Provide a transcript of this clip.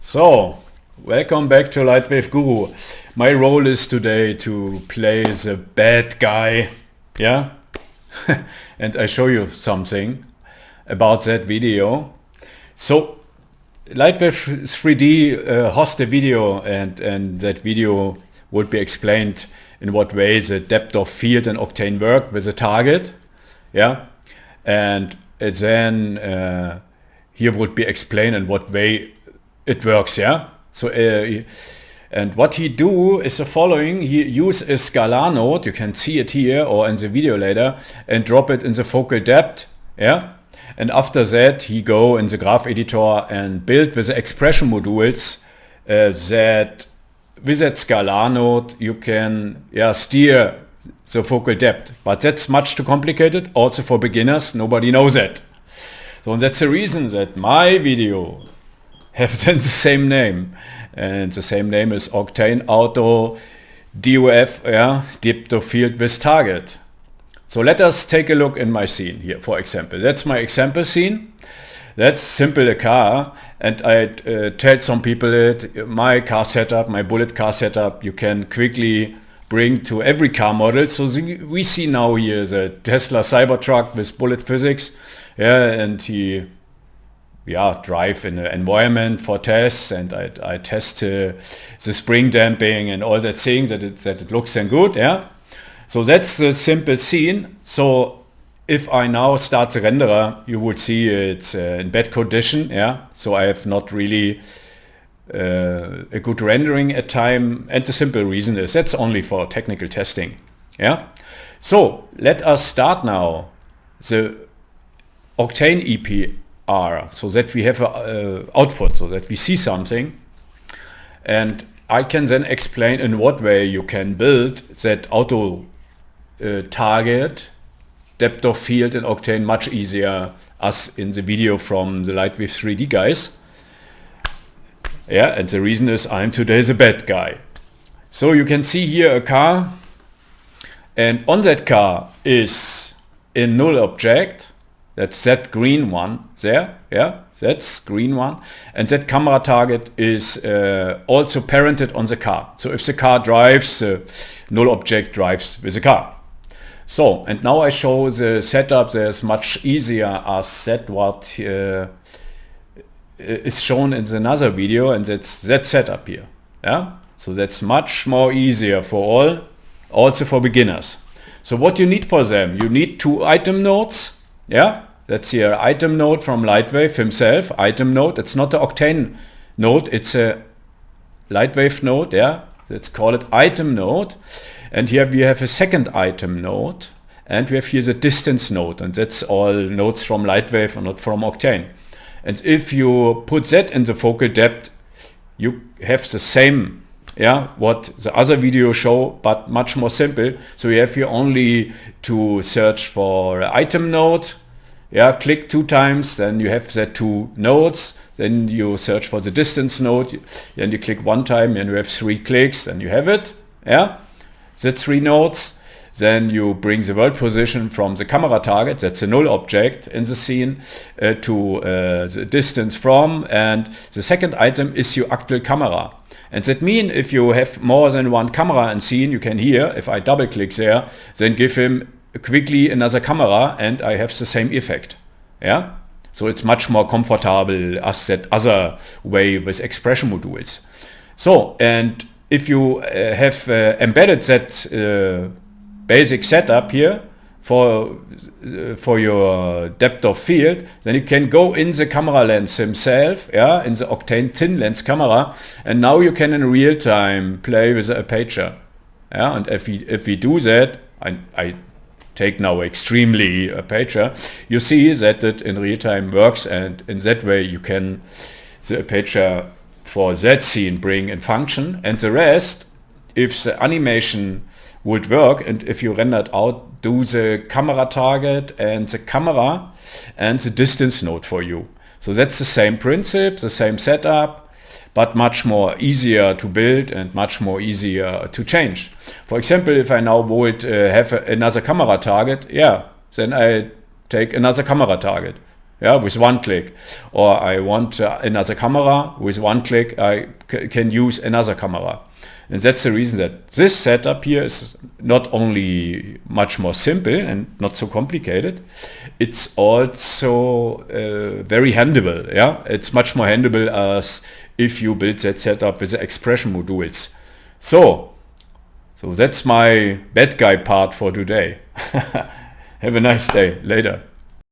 So, welcome back to Lightwave Guru. My role is today to play the bad guy, yeah? And I show you something about that video. So, Lightwave 3D hosts a video and that video would be explained in what way the depth of field and Octane work with a target, yeah? And then here would be explained in what way it works, yeah. So and what he do is the following: he use a scalar node, you can see it here or in the video later, and drop it in the focal depth, yeah. And after that he go in the graph editor and build with the expression modules that with that scalar node you can steer the focal depth. But that's much too complicated also for beginners. Nobody knows that. So that's the reason that my video have then the same name, and the same name is Octane Auto DOF, depth of field with target. So let us take a look in my scene here, for example. That's my example scene. That's simple a car, and I tell some people that my car setup, my bullet car setup, you can quickly bring to every car model. So we see now here the Tesla Cybertruck with bullet physics, and he drive in an environment for tests, and I test the spring damping and all that thing that it looks then good, yeah. So that's the simple scene. So if I now start the renderer, you would see it's in bad condition, yeah. So I have not really a good rendering at time, and the simple reason is that's only for technical testing, yeah. So let us start now the Octane EPR, so that we have an output, so that we see something, and I can then explain in what way you can build that auto target depth of field in Octane much easier as in the video from the Lightwave 3D guys. Yeah, and the reason is I'm today the bad guy. So you can see here a car, and on that car is a null object. That's that green one there, yeah, that's green one. And that camera target is also parented on the car. So if the car drives, the null object drives with the car. So, and now I show the setup. There's much easier as that what is shown in another video, and that's that setup here, yeah. So that's much more easier for all, also for beginners. So what you need for them, you need two item nodes, yeah. That's here item node from Lightwave himself, item node. It's not the Octane node, it's a Lightwave node, yeah. Let's call it item node. And here we have a second item node, and we have here the distance node, and that's all nodes from Lightwave and not from Octane. And if you put that in the focal depth, you have the same, yeah, what the other video show, but much more simple. So you have here only to search for item node, yeah, click 2 times, then you have the 2 nodes, then you search for the distance node, then you click 1 time and you have 3 clicks, and you have it, yeah, the 3 nodes. Then you bring the world position from the camera target, that's a null object in the scene, to the distance from, and the second item is your actual camera. And that means if you have more than one camera in scene, you can here, if I double click there, then give him quickly another camera, and I have the same effect, yeah. So it's much more comfortable as that other way with expression modules. So, and if you have embedded that basic setup here for your depth of field, then you can go in the camera lens himself, yeah, in the Octane thin lens camera, and now you can in real time play with the aperture, yeah. And if we do that, I take now extremely aperture, you see that it in real time works, and in that way you can the aperture for that scene bring in function, and the rest, if the animation would work and if you rendered out, do the camera target and the camera and the distance node for you. So that's the same principle, the same setup, but much more easier to build and much more easier to change. For example, if I now would have another camera target, yeah, then I take another camera target. yeah, with one click. Or I want another camera, with one click I can use another camera. And that's the reason that this setup here is not only much more simple and not so complicated, it's also very handleable. Yeah, it's much more handleable as if you build that setup with the expression modules. So that's my bad guy part for today. Have a nice day. Later.